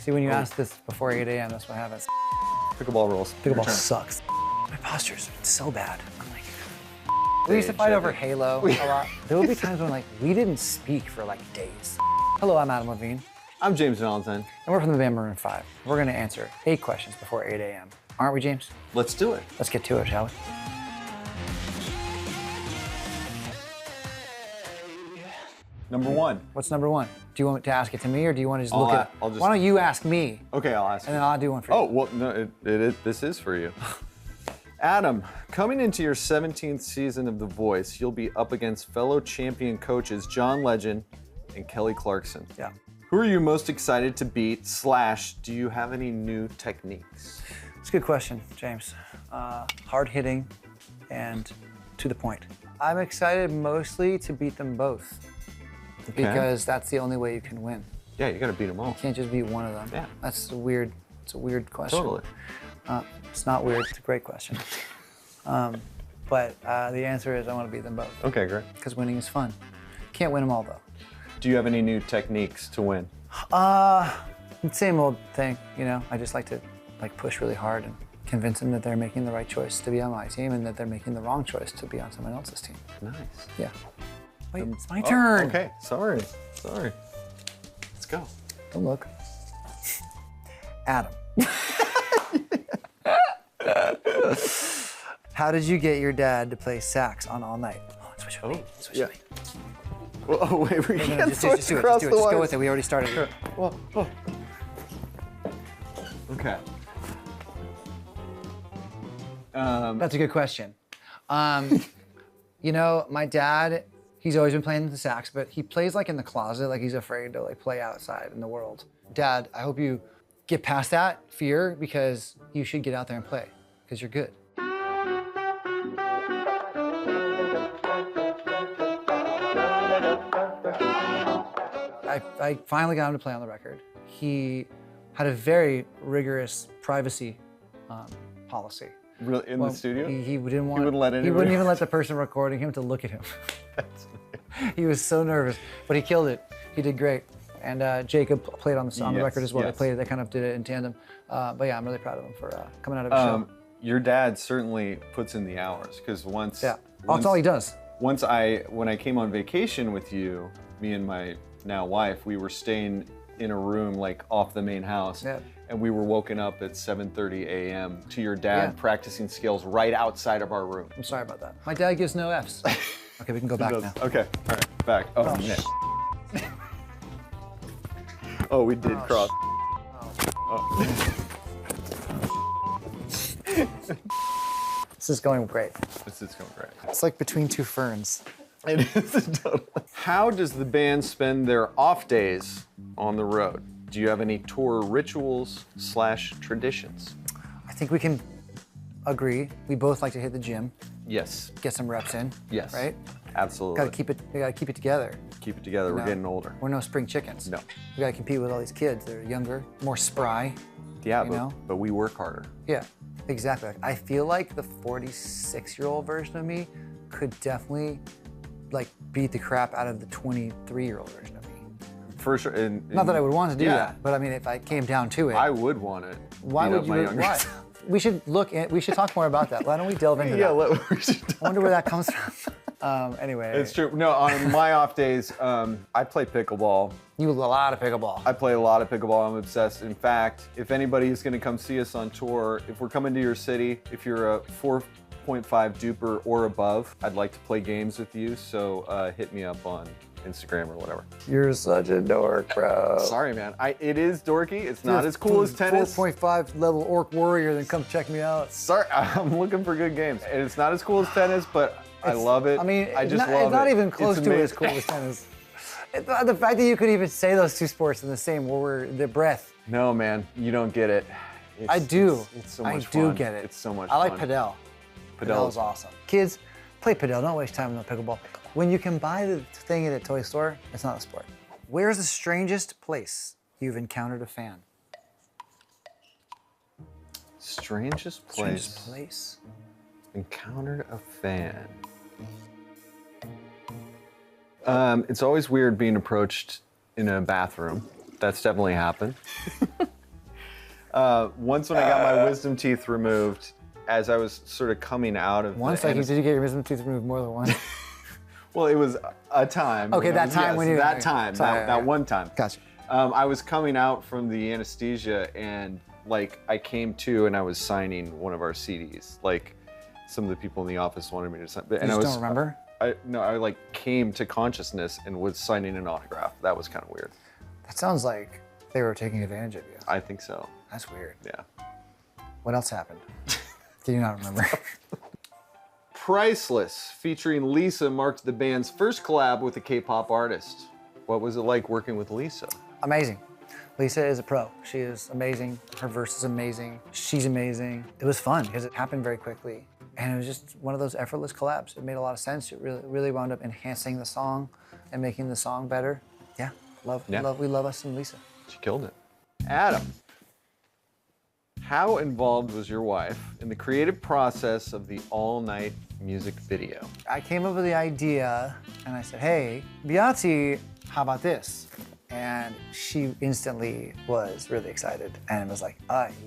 See, when you ask this before 8 a.m., that's what happens. Pickleball rules. Pickleball sucks. My posture's so bad. I'm like, we used to fight over Halo a lot. There would be times when like we didn't speak for like days. Hello, I'm Adam Levine. I'm James Valentine. And we're from the band Maroon 5. We're gonna answer 8 questions before 8 a.m. Aren't we, James? Let's do it. Let's get to it, shall we? Number 1. What's number 1? Do you want to ask it to me, or do you want to just look at it? Why don't you ask me? Okay, I'll ask and you. then I'll do one for you. Oh, well, no, this is for you. Adam, coming into your 17th season of The Voice, you'll be up against fellow champion coaches John Legend and Kelly Clarkson. Yeah. Who are you most excited to beat, / do you have any new techniques? It's a good question, James. Hard hitting and to the point. I'm excited mostly to beat them both. Okay. Because that's the only way you can win. Yeah, you gotta beat them all. You can't just beat one of them. Yeah. It's a weird question. Totally. It's not weird, it's a great question. But the answer is I want to beat them both. Okay, great. Because winning is fun. Can't win them all though. Do you have any new techniques to win? Same old thing, you know. I just like to push really hard and convince them that they're making the right choice to be on my team and that they're making the wrong choice to be on someone else's team. Nice. Yeah. Wait, it's my turn. Okay, sorry. Let's go. Don't look. Adam. How did you get your dad to play sax on All Night? Oh, switch with me. Switch with me. Oh, wait, we can't just do it. Just go with it. We already started. Sure. Whoa. Okay. That's a good question. You know, my dad, he's always been playing the sax, but he plays like in the closet, like he's afraid to like play outside in the world. Dad, I hope you get past that fear because you should get out there and play because you're good. I finally got him to play on the record. He had a very rigorous privacy policy. Really, in the studio? He didn't want. He wouldn't let anybody. He wouldn't even let the person recording him to look at him. He was so nervous, but he killed it. He did great. And Jacob played on the record as well. Yes. They kind of did it in tandem. But yeah, I'm really proud of him for coming out of a show. Your dad certainly puts in the hours because once. Yeah, that's all he does. When I came on vacation with you, me and my now wife, we were staying in a room like off the main house. Yeah. And we were woken up at 7:30 a.m. to your dad practicing skills right outside of our room. I'm sorry about that. My dad gives no Fs. Okay, we can go back now. Okay, all right, back. Oh, shit. Oh, we did cross. This is going great. This is going great. It's like between two ferns. It is totally. How does the band spend their off days on the road? Do you have any tour rituals / traditions? I think we can agree. We both like to hit the gym, Yes. get some reps in. Yes. Right? Absolutely. We gotta keep it together. Keep it together. We're No. getting older. We're no spring chickens. No. We gotta compete with all these kids. They're younger, more spry. Yeah, You know? but we work harder. Yeah, exactly. I feel like the 46-year-old version of me could definitely beat the crap out of the 23-year-old version of me. For sure. Not that I would want to do yeah. that, but I mean, if I came down to it, I would want it. why would you? Why? We should talk more about that. Why don't we delve into that? We should I wonder where that comes from. Anyway. It's true. No, on my off days, I play pickleball. You do a lot of pickleball. I play a lot of pickleball. I'm obsessed. In fact, if anybody is going to come see us on tour, if we're coming to your city, if you're a 4.5 duper or above, I'd like to play games with you. So hit me up on Instagram or whatever. You're such a dork, bro. Sorry, man. It is dorky. It's not as cool as tennis. 4.5 level orc warrior, then come check me out. Sorry, I'm looking for good games. And it's not as cool as tennis, but I love it. I mean, I just love it. It's not even close to as cool as tennis. The fact that you could even say those two sports in the same word, the breath. No, man, you don't get it. I do. It's so much fun. I do get it. It's so much I like fun. padel. Padel Padel's awesome. Kids, play padel. Don't waste time on the pickleball. When you can buy the thing at a toy store, it's not a sport. Where's the strangest place you've encountered a fan? Strangest place. Strangest place. Encountered a fan. It's always weird being approached in a bathroom. That's definitely happened. Once when I got my wisdom teeth removed, as I was sort of coming out of Once, like, did you get your wisdom teeth removed more than once? Well, it was a time. Okay, that time when you... That time, that one time. Gotcha. I was coming out from the anesthesia and like I came to and I was signing one of our CDs. Like some of the people in the office wanted me to sign. And You just don't remember? I like came to consciousness and was signing an autograph. That was kind of weird. That sounds like they were taking advantage of you. I think so. That's weird. Yeah. What else happened? Do you not remember? Priceless, featuring Lisa, marked the band's first collab with a K-pop artist. What was it like working with Lisa? Amazing. Lisa is a pro. She is amazing. Her verse is amazing. She's amazing. It was fun because it happened very quickly. And it was just one of those effortless collabs. It made a lot of sense. It really wound up enhancing the song and making the song better. Yeah, we love us some Lisa. She killed it. Adam, how involved was your wife in the creative process of the all-night music video? I came up with the idea and I said, hey, Beati, how about this? And she instantly was really excited and was like,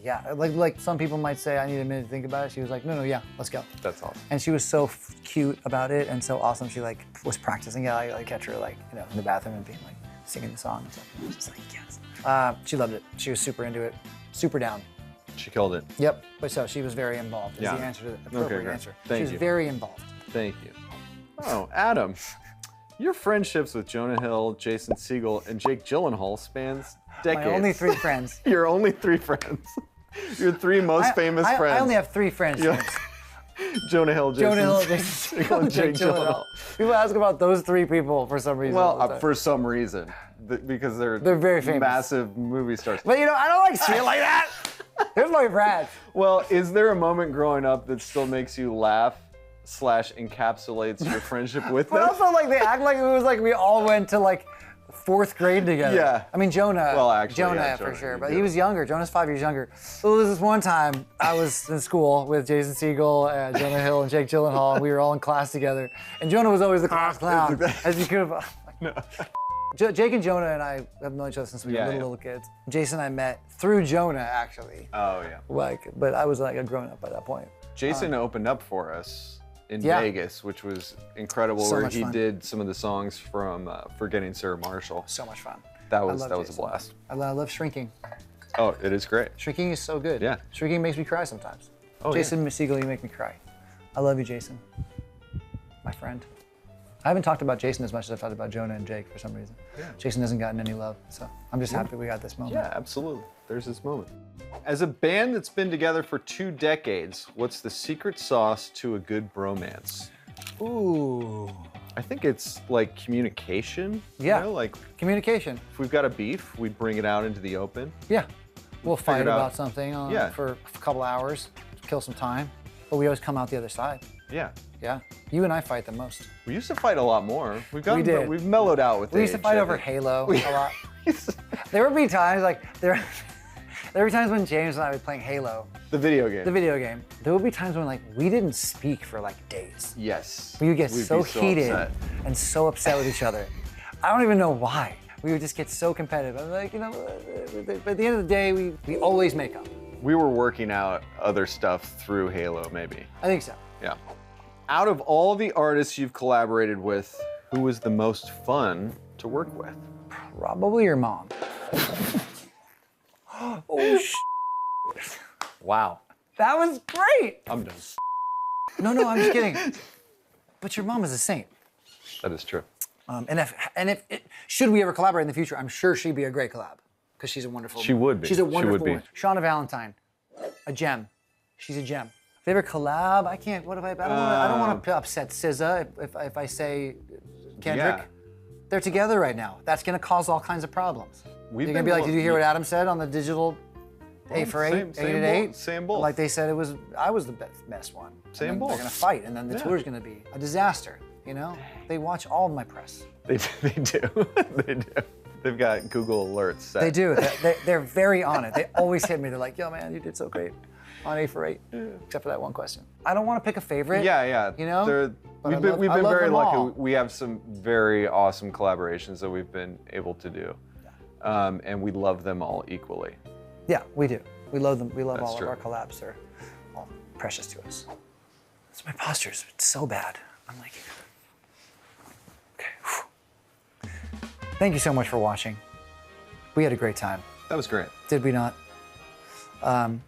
yeah. Like some people might say, I need a minute to think about it. She was like, no, yeah, let's go. That's awesome. And she was so cute about it and so awesome. She like was practicing it. I catch her like, you know, in the bathroom and being like, singing the song and stuff. I was just like, yes. She loved it. She was super into it, super down. She killed it. Yep, but so she was very involved is the answer to the appropriate answer. She was very involved. Thank you. Oh, Adam. Your friendships with Jonah Hill, Jason Segel, and Jake Gyllenhaal spans decades. My only 3 friends. Your only 3 friends. Your 3 most famous friends. I only have 3 friends. Jonah Hill, Jason Segel, and Jake Gyllenhaal. People ask about those 3 people for some reason. Well, for some reason. Because they're very famous. Massive movie stars. But you know, I don't like shit like that. There's my friends. Well, is there a moment growing up that still makes you laugh / encapsulates your friendship with them? But also, like, they act like it was like we all went to like 4th grade together. Yeah. I mean, Jonah. Well, actually, Jonah for sure, but he was younger. Jonah's 5 years younger. So there was this one time I was in school with Jason Segel, Jonah Hill, and Jake Gyllenhaal, and we were all in class together. And Jonah was always the class clown, as you could have. No. Jake and Jonah and I have known each other since we were little kids. Jason I met through Jonah, actually. Oh, yeah. Like, but I was like a grown-up by that point. Jason opened up for us in Vegas, which was incredible, where he did some of the songs from Forgetting Sarah Marshall. So much fun. That was a blast. I love Shrinking. Oh, it is great. Shrinking is so good. Yeah. Shrinking makes me cry sometimes. Oh, Jason Segel, you make me cry. I love you, Jason. My friend. I haven't talked about Jason as much as I've talked about Jonah and Jake for some reason. Yeah. Jason hasn't gotten any love, so I'm just happy we got this moment. Yeah, absolutely. There's this moment. As a band that's been together for 2 decades, what's the secret sauce to a good bromance? Ooh. I think it's like communication. Yeah. You know, like communication. If we've got a beef, we bring it out into the open. Yeah. We'll fight about something for a couple hours, kill some time, but we always come out the other side. Yeah. Yeah. You and I fight the most. We used to fight a lot more. We've mellowed out with We used to fight over Halo a lot. There would be times there would be times when James and I would be playing Halo. The video game. The video game. There would be times when like we didn't speak for like days. Yes. We would get so heated and so upset with each other. I don't even know why. We would just get so competitive. I'm like, you know, but at the end of the day, we always make up. We were working out other stuff through Halo, maybe. I think so. Yeah. Out of all the artists you've collaborated with, who was the most fun to work with? Probably your mom. Oh, Wow. That was great. I'm done. No, I'm just kidding. But your mom is a saint. That is true. Should we ever collaborate in the future, I'm sure she'd be a great collab because she's a wonderful. She would be. She's a wonderful woman. Be. Shauna Valentine, a gem. She's a gem. If they ever collab, I can't. What if I don't want to upset SZA if I say Kendrick. Yeah. They're together right now. That's gonna cause all kinds of problems. You're gonna be like, did you hear what Adam said on the digital 8 for 8, 8 at 8? Same bull. Like they said, I was the best one. Same bull. They're gonna fight, and then the tour's gonna be a disaster. You know, they watch all of my press. They do. They do. They've got Google alerts set. They do. They're very on it. They always hit me. They're like, yo, man, you did so great on 8 for 8, except for that one question. I don't want to pick a favorite. Yeah. You know? We've been very lucky. We have some very awesome collaborations that we've been able to do. And we love them all equally. Yeah, we do. We love them. We love That's all true. of our collabs. They're all precious to us. It's my posture's so bad. I'm like, okay. Whew. Thank you so much for watching. We had a great time. That was great. Did we not? Come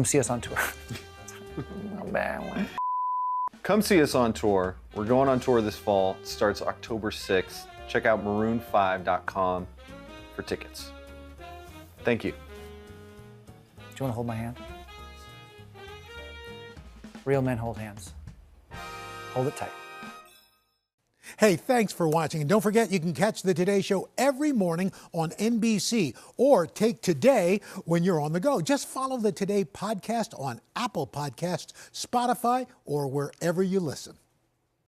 see us on tour. Come see us on tour. We're going on tour this fall. It starts October 6th. Check out maroon5.com for tickets. Thank you. Do you want to hold my hand? Real men hold hands. Hold it tight. Hey, thanks for watching. And don't forget, you can catch the Today Show every morning on NBC or take Today when you're on the go. Just follow the Today podcast on Apple Podcasts, Spotify, or wherever you listen.